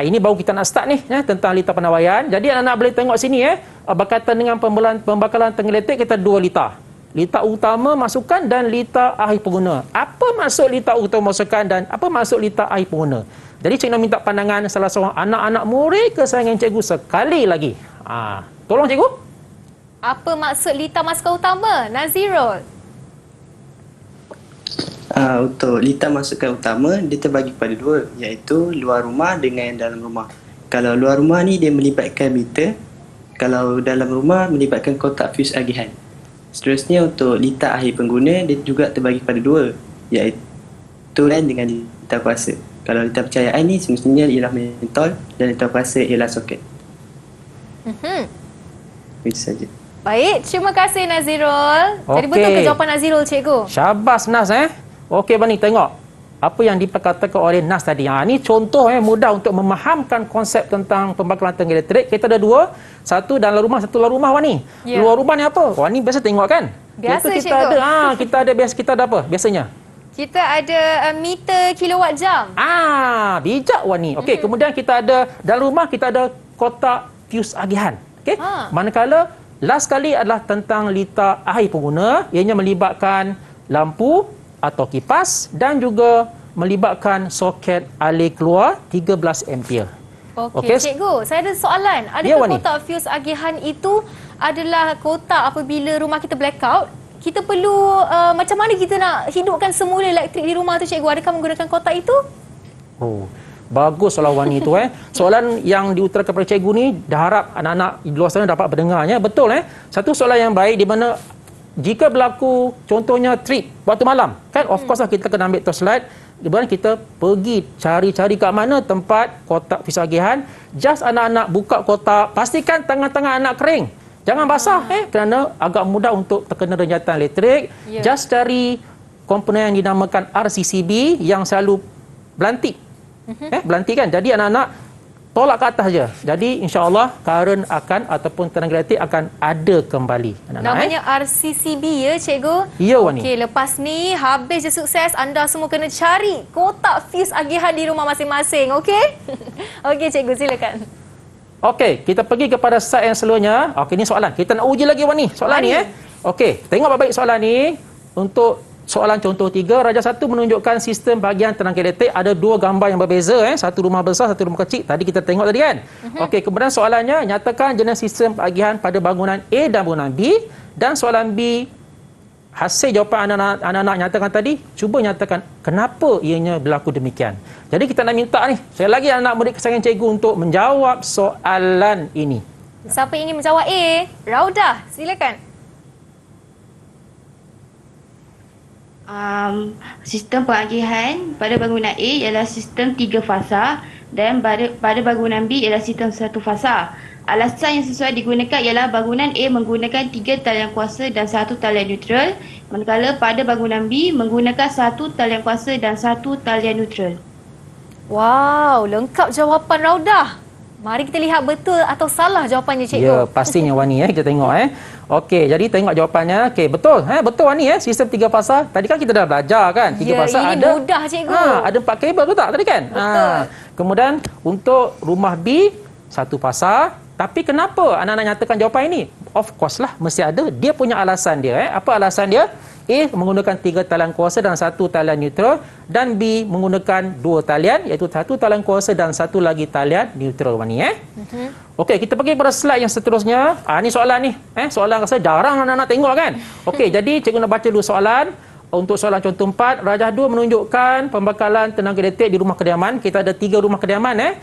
Ini baru kita nak start ni tentang litar penawaian. Jadi anak-anak boleh tengok sini berkaitan dengan pembakalan tenaga elektrik, kita 2 litar. Litar utama masukkan dan litar akhir pengguna. Apa maksud litar utama masukkan dan apa maksud litar akhir pengguna? Jadi cikgu nak minta pandangan salah seorang anak-anak murid kesayangan cikgu sekali lagi. Tolong cikgu. Apa maksud litar masukan utama? Nazirul. Untuk litar masukan utama, dia terbagi pada 2, iaitu luar rumah dengan dalam rumah. Kalau luar rumah ni dia melibatkan meter, kalau dalam rumah melibatkan kotak fuse agihan. Seterusnya untuk litar akhir pengguna, dia juga terbagi pada 2, iaitu dengan litar kuasa. Kalau litar percayaan ni semestinya ialah mentol dan litar kuasa ialah soket. Itu saja. Baik, terima kasih Nazirul. Jadi betul ke jawapan Nazirul cikgu? Syabas Nas Okey Bani, tengok apa yang diperkatakan oleh Nas tadi. Ini contoh mudah untuk memahamkan konsep tentang pembakaran tenaga elektrik. Kita ada 2. Satu dalam rumah, satu luar rumah Wani. Luar rumah ni apa? Wani biasa tengok kan? Biasa kita cikgu. Kita ada apa biasanya? Kita ada meter kilowatt jam. Bijak Wani. Okey, kemudian kita ada dalam rumah, kita ada kotak fuse agihan. Okey. Manakala last kali adalah tentang litar akhir pengguna, ianya melibatkan lampu atau kipas dan juga melibatkan soket alir keluar 13 ampere. Okey, cikgu, saya ada soalan. Adakah kotak fuse agihan itu adalah kotak apabila rumah kita blackout. Kita perlu macam mana kita nak hidupkan semula elektrik di rumah tu, cikgu? Adakah menggunakan kotak itu? Oh, bagus soalan Wani tu Soalan yang diutarakan kepada cikgu ni, dah harap anak-anak di luar sana dapat mendengarnya. Betul Satu soalan yang baik di mana jika berlaku contohnya trip waktu malam, kan of course lah kita kena ambil torchlight. Di mana kita pergi cari-cari kat mana tempat kotak fuse agihan. Just anak-anak buka kotak, pastikan tangan-tangan anak kering. Jangan basah kerana agak mudah untuk terkena renjatan elektrik. Just cari komponen yang dinamakan RCCB yang selalu belantik. Belantik kan. Jadi anak-anak tolak ke atas je. Jadi insya-Allah current akan ataupun tenaga elektrik akan ada kembali. Namanya RCCB ya, cikgu? Ya, Wani. Okey, lepas ni habis je sukses, anda semua kena cari kotak fuse agihan di rumah masing-masing, okey? Okey, cikgu, silakan. Okey, kita pergi kepada slide yang seluruhnya. Okey, ni soalan. Kita nak uji lagi Wani, soalan ni Okey, tengok baik-baik soalan ni. Untuk soalan contoh 3, Raja 1 menunjukkan sistem bahagian tenaga elektrik ada 2 gambar yang berbeza satu rumah besar, satu rumah kecil. Tadi kita tengok tadi kan. Okey, kemudian soalannya nyatakan jenis sistem bahagian pada bangunan A dan bangunan B, dan soalan B hasil jawapan anak-anak nyatakan tadi, cuba nyatakan kenapa ianya berlaku demikian. Jadi kita nak minta ni, sekali lagi anak murid kesayangan cikgu untuk menjawab soalan ini. Siapa ingin menjawab A? Raudah, silakan. Sistem pengagihan pada bangunan A ialah sistem 3 fasa dan pada bangunan B ialah sistem 1 fasa. Alasan yang sesuai digunakan ialah bangunan A menggunakan 3 talian kuasa dan 1 talian neutral, manakala pada bangunan B menggunakan 1 talian kuasa dan 1 talian neutral. Wow, lengkap jawapan Raudah. Mari kita lihat betul atau salah jawapannya, cikgu. Ya, pastinya Wani kita tengok Okey, jadi tengok jawapannya. Okey, betul betul Wani sistem 3 fasa. Tadi kan kita dah belajar kan, 3 fasa ini ada mudah, cikgu. Ada 4 kabel betul tak tadi kan? Betul. Kemudian untuk rumah B 1 fasa. Tapi kenapa anak-anak nyatakan jawapan ini? Of course lah, mesti ada. Dia punya alasan dia. Apa alasan dia? A menggunakan 3 talian kuasa dan 1 talian neutral, dan B menggunakan 2 talian, iaitu 1 talian kuasa dan 1 lagi talian neutral. Okey, kita pergi pada slide yang seterusnya. Ini soalan ni. Soalan rasa jarang anak-anak tengok kan? Okey, jadi cikgu nak baca dulu soalan. Untuk soalan contoh 4, Rajah 2 menunjukkan pembekalan tenaga elektrik di rumah kediaman. Kita ada 3 rumah kediaman.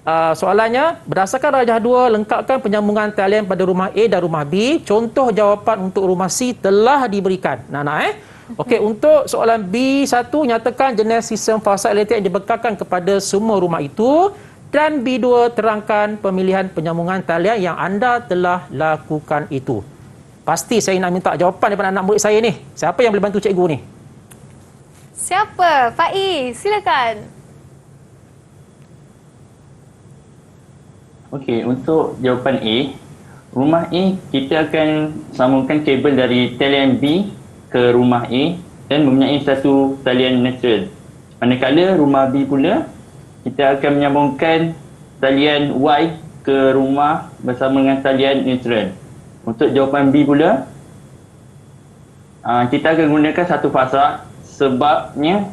Soalannya, berdasarkan Rajah 2, lengkapkan penyambungan talian pada rumah A dan rumah B. Contoh jawapan untuk rumah C telah diberikan. Okey, untuk soalan B1, nyatakan jenis sistem fasa elektrik yang dibekalkan kepada semua rumah itu. Dan B2, terangkan pemilihan penyambungan talian yang anda telah lakukan itu. Pasti saya nak minta jawapan daripada anak murid saya ni. Siapa yang boleh bantu cikgu ni? Siapa? Faiz, silakan. Okey, untuk jawapan A, rumah A kita akan sambungkan kabel dari talian B ke rumah A dan mempunyai 1 talian neutral. Manakala rumah B pula, kita akan menyambungkan talian Y ke rumah bersama dengan talian neutral. Untuk jawapan B pula, kita akan gunakan 1 fasa sebabnya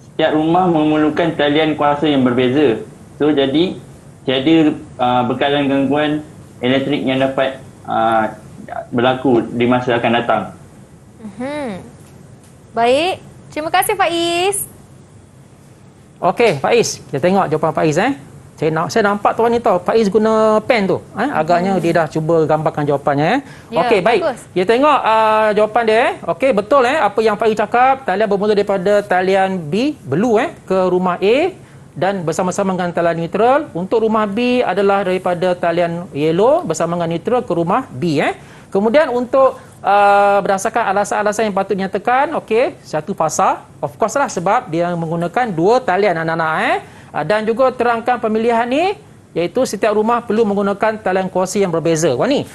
setiap rumah memerlukan talian kuasa yang berbeza. So jadi tiada bekalan gangguan elektrik yang dapat berlaku di masa akan datang. Baik, terima kasih Faiz. Okey, Faiz, kita tengok jawapan Faiz. Saya nampak tuan ni tahu Faiz guna pen tu. Agaknya dia dah cuba gambarkan jawapannya. Okey, baik. Bagus. Kita tengok jawapan dia. Okey, betul apa yang Faiz cakap. Talian bermula daripada talian B, blue ke rumah A dan bersama-sama dengan talian neutral. Untuk rumah B adalah daripada talian yellow bersama dengan neutral ke rumah B. Kemudian untuk berdasarkan alasan-alasan yang patut dinyatakan, okey, 1 fasa. Of course lah sebab dia menggunakan 2 talian anak-anak. Dan juga terangkan pemilihan ni, iaitu setiap rumah perlu menggunakan talian kuasa yang berbeza. Wani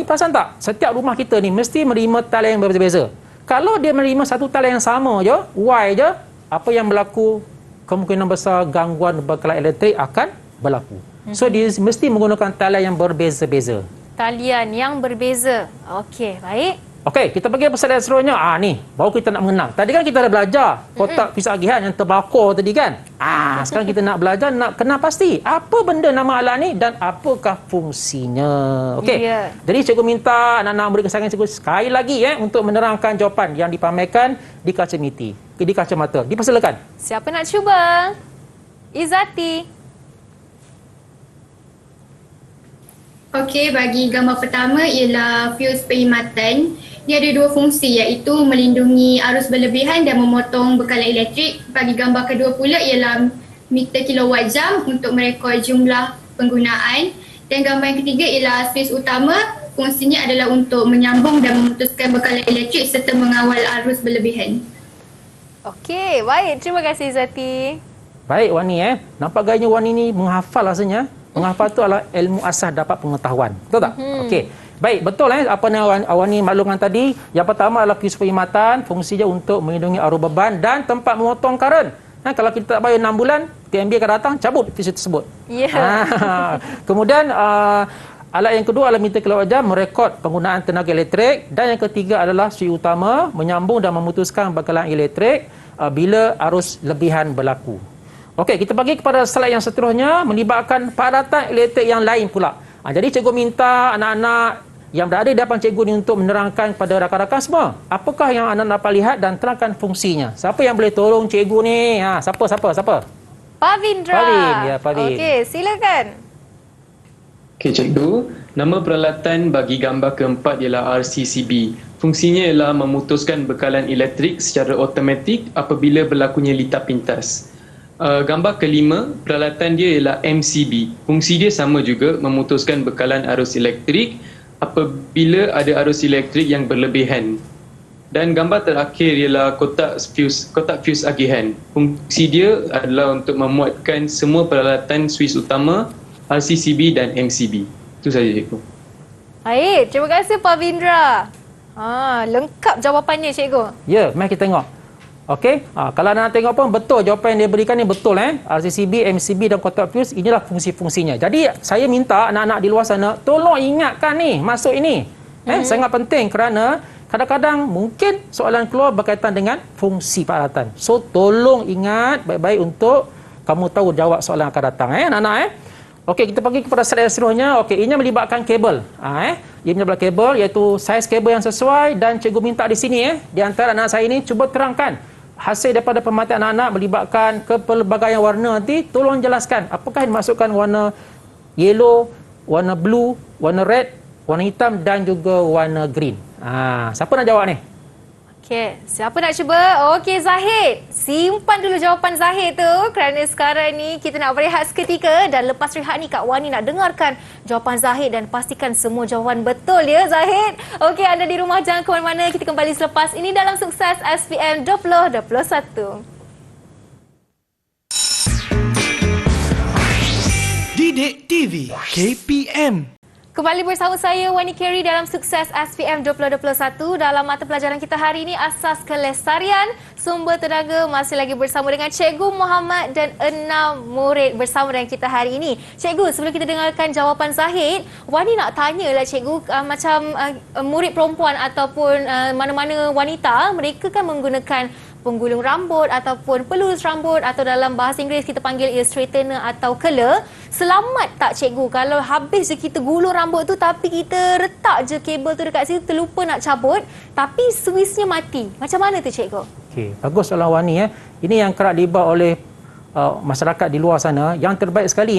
perasan tak? Setiap rumah kita ni mesti menerima talian yang berbeza. Kalau dia menerima 1 talian yang sama je, Y je, apa yang berlaku? Kemungkinan besar gangguan bekalan elektrik akan berlaku. So dia mesti menggunakan talian yang berbeza-beza. Talian yang berbeza. Okey, baik. Okey, kita pergi persoalan seterusnya. Ni, baru kita nak mengenal. Tadi kan kita dah belajar kotak fuse agihan yang terbakar tadi kan. Sekarang kita nak belajar, nak kenal pasti apa benda nama alat ni dan apakah fungsinya. Okey. Ya. Jadi cikgu minta anak-anak murid kesayangan cikgu sekali lagi untuk menerangkan jawapan yang dipamerkan di kaca miti, di kacamata. Dipersilakan. Siapa nak cuba? Izati. Okey, bagi gambar pertama ialah fuse perkhidmatan. Dia ada dua fungsi iaitu melindungi arus berlebihan dan memotong bekalan elektrik. Bagi gambar kedua pula ialah meter kilowatt jam untuk merekod jumlah penggunaan. Dan gambar yang ketiga ialah fuse utama. Fungsinya adalah untuk menyambung dan memutuskan bekalan elektrik serta mengawal arus berlebihan. Okey, baik. Terima kasih Izati. Baik Wani nampak gayanya Wani ni menghafal rasanya. Menghafal tu adalah ilmu asas dapat pengetahuan. Betul tak? Okey. Baik, betul apa yang Wani maklumkan tadi. Yang pertama adalah fuse perkhidmatan, fungsinya untuk melindungi arus beban dan tempat memotong karen. Kalau kita tak bayar 6 bulan, TMB akan datang cabut fuse tersebut. Ya. Kemudian alat yang kedua adalah meter kilowatt jam merekod penggunaan tenaga elektrik, dan yang ketiga adalah switch utama menyambung dan memutuskan bekalan elektrik bila arus lebihan berlaku. Okey, kita pergi kepada slide yang seterusnya melibatkan peralatan elektrik yang lain pula. Jadi cikgu minta anak-anak yang berada di hadapan cikgu ni untuk menerangkan kepada rakan-rakan semua apakah yang anak dapat lihat dan terangkan fungsinya. Siapa yang boleh tolong cikgu ni? Siapa? Pavindra. Pavin, ya Pavin. Okey, silakan. Okey cikgu, nama peralatan bagi gambar keempat ialah RCCB. Fungsinya ialah memutuskan bekalan elektrik secara automatik apabila berlakunya litar pintas. Gambar kelima, peralatan dia ialah MCB. Fungsi dia sama juga, memutuskan bekalan arus elektrik apabila ada arus elektrik yang berlebihan. Dan gambar terakhir ialah kotak fuse agihan. Fungsi dia adalah untuk memuatkan semua peralatan switch utama, RCCB dan MCB. Itu saja cikgu. Baik, terima kasih Pavindra. Lengkap jawapannya cikgu. Ya, mari kita tengok. Okey, kalau anda tengok pun betul jawapan yang dia berikan ni betul RCCB, MCB dan kotak fuse, inilah fungsi-fungsinya. Jadi saya minta anak-anak di luar sana tolong ingatkan ni masuk ini. Sangat penting kerana kadang-kadang mungkin soalan keluar berkaitan dengan fungsi peralatan. So tolong ingat baik-baik untuk kamu tahu jawab soalan akan datang anak-anak Okey, kita pergi kepada slide seterusnya. Okey, ini melibatkan kabel. Ia melibatkan kabel iaitu saiz kabel yang sesuai, dan cikgu minta di sini di antara anak saya ini cuba terangkan hasil daripada pemerhatian anak-anak melibatkan kepelbagaian warna nanti. Tolong jelaskan apakah yang dimasukkan warna yellow, warna blue, warna red, warna hitam dan juga warna green. Siapa nak jawab ni? Okey, siapa nak cuba? Okey, Zahid. Simpan dulu jawapan Zahid tu kerana sekarang ni kita nak berehat seketika, dan lepas rehat ni Kak Wani nak dengarkan jawapan Zahid dan pastikan semua jawapan betul ya Zahid. Okey, anda di rumah jangan ke mana-mana. Kita kembali selepas ini dalam Sukses SPM 2021. Didik TV KPM. Kembali bersama saya Wani Carey dalam Sukses SPM 2021. Dalam mata pelajaran kita hari ini, Asas Kelestarian Sumber Tenaga, masih lagi bersama dengan Cikgu Muhammad dan 6 murid bersama dengan kita hari ini. Cikgu, sebelum kita dengarkan jawapan Zahid, Wani nak tanyalah Cikgu, macam murid perempuan ataupun mana-mana wanita, mereka kan menggunakan penggulung rambut ataupun pelus rambut, atau dalam bahasa Inggeris kita panggil ia straightener atau curler. Selamat tak cikgu kalau habis je kita gulung rambut tu tapi kita retak je kabel tu dekat situ, terlupa nak cabut tapi switchnya mati. Macam mana tu cikgu? Okey, bagus soalan Wani Ini yang kerap dibuat oleh masyarakat di luar sana. Yang terbaik sekali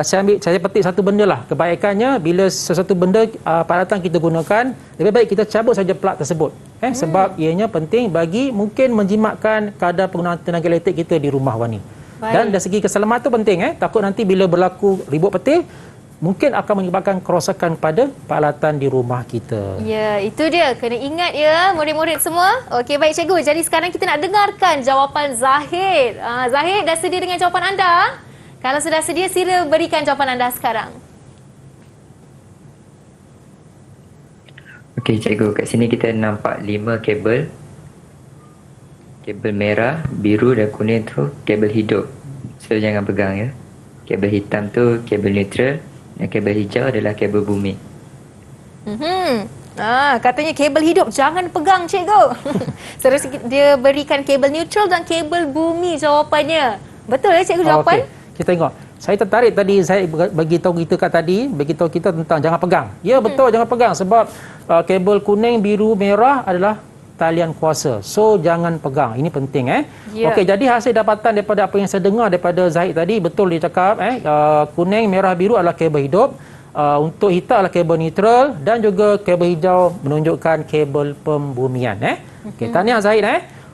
saya petik satu benda lah. Kebaikannya bila sesuatu benda peralatan kita gunakan, lebih baik kita cabut saja plug tersebut. Sebab ianya penting bagi mungkin menjimatkan kadar penggunaan tenaga elektrik kita di rumah Wani. Baik. Dan dari segi keselamatan tu penting takut nanti bila berlaku ribut petir mungkin akan menyebabkan kerosakan pada peralatan di rumah kita. Ya, itu dia. Kena ingat ya murid-murid semua. Okey, baik cikgu. Jadi sekarang kita nak dengarkan jawapan Zahid. Zahid, dah sedia dengan jawapan anda? Kalau sudah sedia, sila berikan jawapan anda sekarang. Okey cikgu, kat sini kita nampak 5 kabel. Kabel merah, biru dan kuning tu kabel hidup. So jangan pegang ya. Kabel hitam tu kabel neutral, dan kabel hijau adalah kabel bumi. Katanya kabel hidup jangan pegang cikgu. Terus dia berikan kabel neutral dan kabel bumi jawapannya. Betul ya cikgu jawapan? Okey. Kita tengok. Saya tertarik tadi saya bagi tahu kita tentang jangan pegang. Ya betul jangan pegang sebab kabel kuning, biru, merah adalah talian kuasa. So jangan pegang. Ini penting Ya. Okey, jadi hasil dapatan daripada apa yang saya dengar daripada Zahid tadi betul dia cakap kuning, merah, biru adalah kabel hidup. Untuk hitam adalah kabel neutral dan juga kabel hijau menunjukkan kabel pembumian. Okey, tahniah Zahid.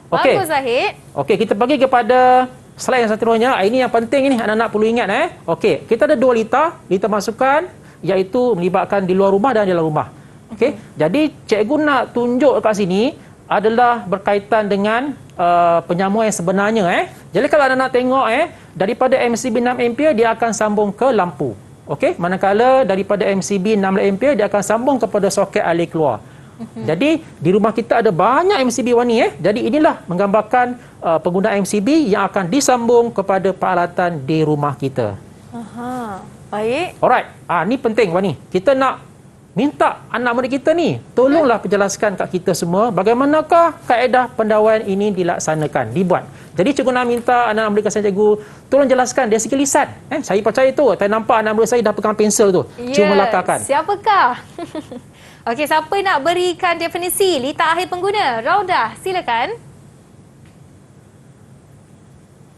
Okey. Bagus Zahid. Okey, kita pergi kepada slide yang seterusnya. Ini yang penting ini anak-anak perlu ingat. Okey, kita ada 2 lita masukan iaitu melibatkan di luar rumah dan di dalam rumah. Okey, jadi cikgu nak tunjuk kat sini adalah berkaitan dengan penyambungan yang sebenarnya. Jadi kalau anak-anak tengok daripada MCB 6 ampere dia akan sambung ke lampu. Okey, manakala daripada MCB 16 ampere dia akan sambung kepada soket alir keluar. Jadi di rumah kita ada banyak MCB warni. Jadi inilah menggambarkan penggunaan MCB yang akan disambung kepada peralatan di rumah kita. Baik. Alright. Ni penting Wani. Kita nak minta anak murid kita ni tolonglah penjelaskan kat kita semua bagaimanakah kaedah pendawaian ini dilaksanakan, dibuat. Jadi cikgu nak minta anak murid saya cikgu tolong jelaskan dari segi lisan. Saya percaya tu. Saya nampak anak murid saya dah pegang pensel tu. Cuma lakarkan. Siapakah? Okey, siapa nak berikan definisi lita akhir pengguna? Raudah, silakan.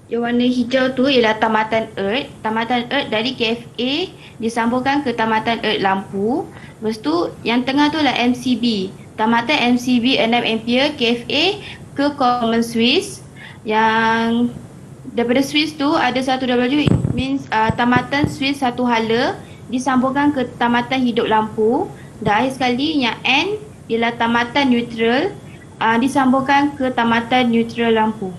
Yang warna hijau tu ialah tamatan earth. Tamatan earth dari KFA disambungkan ke tamatan earth lampu. Lepas tu yang tengah tu adalah MCB. Tamatan MCB 6 ampere KFA ke common switch. Yang daripada switch tu ada satu W means tamatan switch satu hala disambungkan ke tamatan hidup lampu. Dan akhir sekali yang N ialah tamatan neutral disambungkan ke tamatan neutral lampu.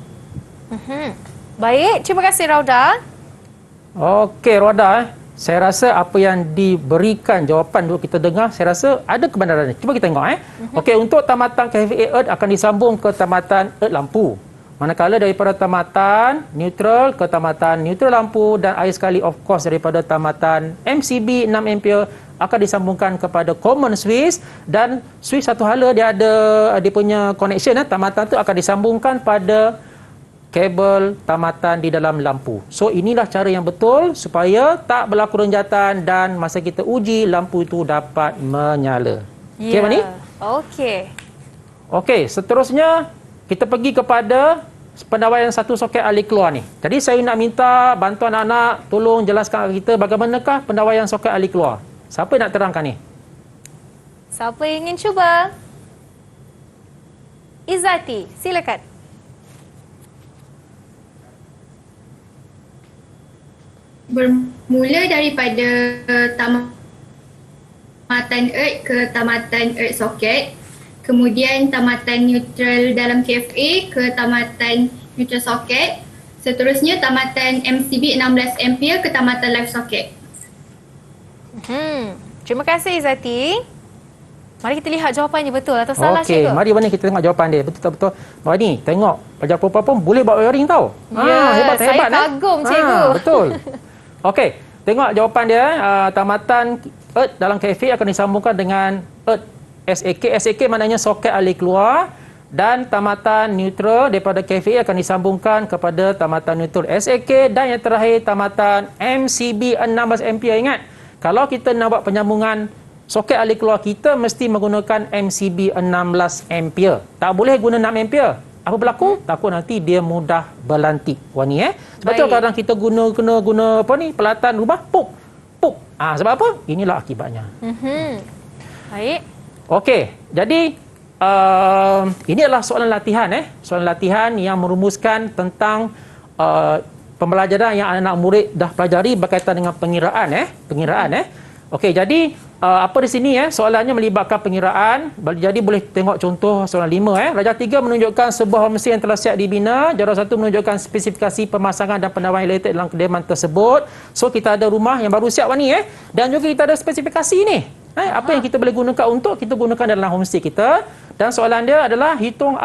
Baik, terima kasih Rauda. Okey Rauda, saya rasa apa yang diberikan jawapan dulu kita dengar, saya rasa ada kebenarannya. Cuba kita tengok. Okey, untuk tamatan KVA Earth akan disambung ke tamatan Earth lampu. Manakala daripada tamatan neutral ke tamatan neutral lampu dan akhir sekali of course daripada tamatan MCB 6 ampere akan disambungkan kepada common switch dan switch satu hala dia ada dia punya connection. Tamatan tu akan disambungkan pada kabel tamatan di dalam lampu. So inilah cara yang betul supaya tak berlaku renjatan dan masa kita uji lampu itu dapat menyala. Okey Mani? Okey. Okey, seterusnya kita pergi kepada pendawaian satu soket alir keluar ni. Jadi saya nak minta bantuan anak tolong jelaskan kepada kita bagaimanakah pendawaian soket alir keluar. Siapa nak terangkan ni? Siapa yang ingin cuba? Izzati, silakan. Bermula daripada tamatan earth ke tamatan earth socket, kemudian tamatan neutral dalam KFA ke tamatan neutral socket, seterusnya tamatan MCB 16 ampere ke tamatan live socket. Terima kasih Izzati. Mari kita lihat jawapannya betul atau salah cikgu. Okey, mari Wani kita tengok jawapan dia. Betul-betul. Wani, tengok pelajar perempuan pun boleh buat wiring tau. Ya, hebat. saya kagum cikgu. Betul. Okey, tengok jawapan dia. Tamatan earth dalam KFA akan disambungkan dengan earth SAK. SAK maknanya soket alir keluar dan tamatan neutral daripada KFA akan disambungkan kepada tamatan neutral SAK dan yang terakhir tamatan MCB 16 ampere. Ingat, kalau kita nak buat penyambungan soket alir keluar kita mesti menggunakan MCB 16 ampere. Tak boleh guna 6 ampere. Apa berlaku? Takut nanti dia mudah berlantik. Wani sebab tu kadang kita guna apa ni pelatan rumah puk. Sebab apa? Inilah akibatnya. Baik. Okey, jadi ini adalah soalan latihan soalan latihan yang merumuskan tentang pembelajaran yang anak-anak murid dah pelajari berkaitan dengan pengiraan Okey, jadi apa di sini soalannya melibatkan pengiraan. Jadi boleh tengok contoh soalan 5 Darjah 3 menunjukkan sebuah homestay yang telah siap dibina. Darjah 1 menunjukkan spesifikasi pemasangan dan pendawaian elektrik dalam kediaman tersebut. So kita ada rumah yang baru siap ni dan juga kita ada spesifikasi ni. Apa yang kita boleh gunakan untuk kita gunakan dalam homestay kita. Dan soalan dia adalah hitung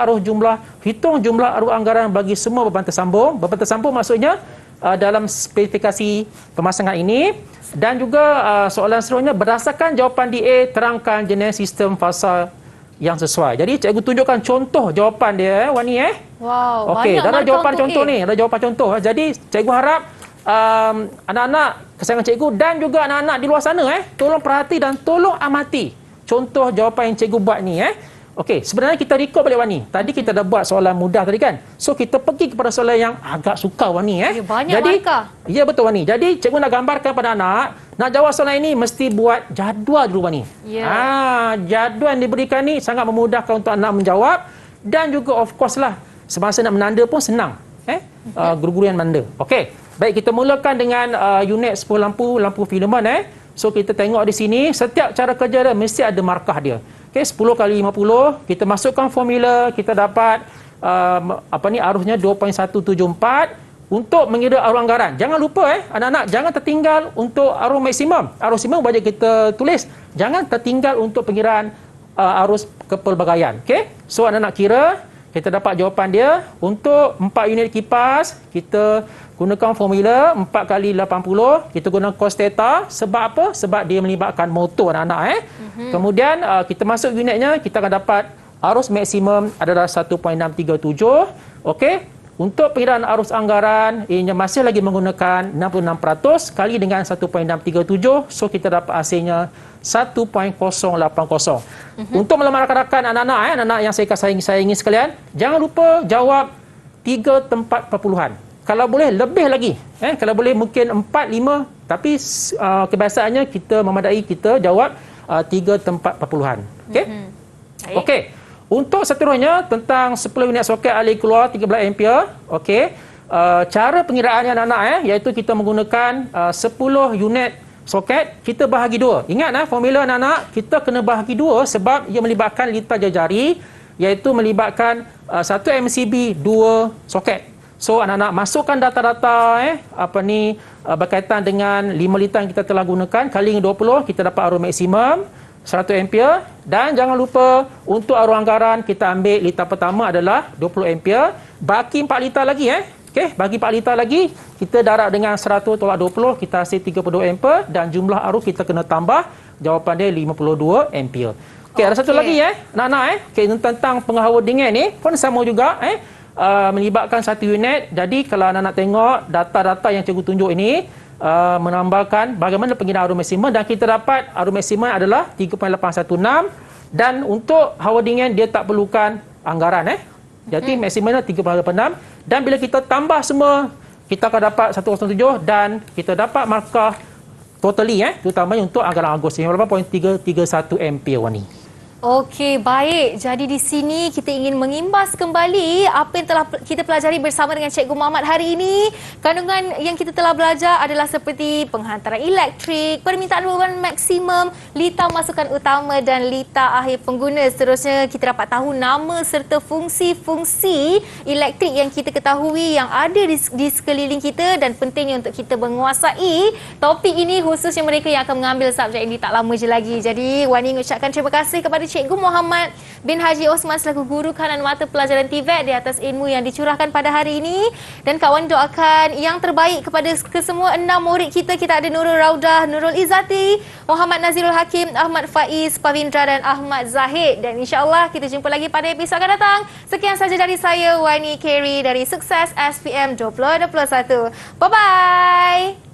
jumlah arus anggaran bagi semua beban tersambung. Beban tersambung maksudnya dalam spesifikasi pemasangan ini. Dan juga soalan seterusnya, berdasarkan jawapan DA, terangkan jenis sistem fasa yang sesuai. Jadi cikgu tunjukkan contoh jawapan dia, Wani. Wow, okey, banyak ada jawapan untuk contoh A. ni, ada jawapan contoh. Jadi cikgu harap anak-anak kesayangan cikgu dan juga anak-anak di luar sana tolong perhati dan tolong amati contoh jawapan yang cikgu buat ni. Okey, sebenarnya kita rekod balik Wani. Tadi kita dah buat soalan mudah tadi kan. So kita pergi kepada soalan yang agak sukar Wani. Ya, banyak Jadi, markah. ya betul Wani. Jadi cikgu nak gambarkan pada anak, nak jawab soalan ini mesti buat jadual dulu Wani. Ya. Jadual yang diberikan ni sangat memudahkan untuk anak menjawab dan juga of course lah semasa nak menanda pun senang. Guru-guru yang menanda. Okey. Baik, kita mulakan dengan unit 10 lampu filament. So kita tengok di sini setiap cara kerja dia mesti ada markah dia. Okey, 10 kali 50, kita masukkan formula, kita dapat arusnya 2.174 untuk mengira arus anggaran. Jangan lupa anak-anak jangan tertinggal untuk arus maksimum. Arus maksimum wajib kita tulis. Jangan tertinggal untuk pengiraan arus kepelbagaian. Okey. So anak-anak kira, kita dapat jawapan dia untuk 4 unit kipas, kita gunakan formula 4 kali 80, kita guna cos theta. Sebab apa? Sebab dia melibatkan motor anak-anak. Kemudian kita masuk unitnya, kita akan dapat arus maksimum adalah 1.637. Okey. Untuk pengiraan arus anggaran, ianya masih lagi menggunakan 66% kali dengan 1.637. So kita dapat hasilnya 1.080. Untuk melamar rakan-rakan anak-anak yang saya sayangi sekalian, jangan lupa jawab 3 tempat perpuluhan. Kalau boleh lebih lagi. Kalau boleh mungkin 4, 5. Tapi kebiasaannya kita memadai kita jawab 3 tempat perpuluhan. Okey? Okey. Untuk seterusnya tentang 10 unit soket alih keluar 13 ampere. Okey. Cara pengiraannya anak-anak iaitu kita menggunakan 10 unit soket, kita bahagi 2. Ingat formula anak-anak, kita kena bahagi 2 sebab ia melibatkan litar jari, iaitu melibatkan 1 MCB 2 soket. So anak-anak masukkan data-data berkaitan dengan 5 litar yang kita telah gunakan kali dengan 20, kita dapat arus maksimum 100 ampere. Dan jangan lupa untuk arus anggaran kita ambil litar pertama adalah 20 ampere, baki 4 litar lagi Okey, bagi 4 litar lagi, kita darab dengan 100 tolak 20, kita hasil 32 ampere dan jumlah arus kita kena tambah, jawapan dia 52 ampere. Okey, ada satu lagi anak-anak Okey, tentang penghawa dingin ni pun sama juga melibatkan 1 unit. Jadi kalau anak-anak tengok data-data yang cikgu tunjuk ini menambahkan bagaimana pengiraan arus maksimum dan kita dapat arus maksimum adalah 3.816 dan untuk hawa dingin dia tak perlukan anggaran jadi maksimumnya 3.86 dan bila kita tambah semua kita akan dapat 107 dan kita dapat markah totally terutamanya untuk anggaran Ogos 58.331 ampere Wani. Okey, baik. Jadi di sini kita ingin mengimbas kembali apa yang telah kita pelajari bersama dengan Cikgu Muhammad hari ini. Kandungan yang kita telah belajar adalah seperti penghantaran elektrik, permintaan beban maksimum, litar masukan utama dan litar akhir pengguna. Seterusnya kita dapat tahu nama serta fungsi-fungsi elektrik yang kita ketahui yang ada di sekeliling kita dan pentingnya untuk kita menguasai topik ini khususnya mereka yang akan mengambil subjek ini tak lama je lagi. Jadi Wani mengucapkan terima kasih kepada Cikgu Muhammad bin Haji Osman selaku guru kanan mata pelajaran TVET di atas ilmu yang dicurahkan pada hari ini. Dan Kak Wani doakan yang terbaik kepada kesemua 6 murid kita. Kita ada Nurul Raudah, Nurul Izzati, Muhammad Nazirul Hakim, Ahmad Faiz, Pavindra dan Ahmad Zahid. Dan insyaAllah kita jumpa lagi pada episod akan datang. Sekian saja dari saya, Wani Carey dari Sukses SPM 2021. Bye-bye!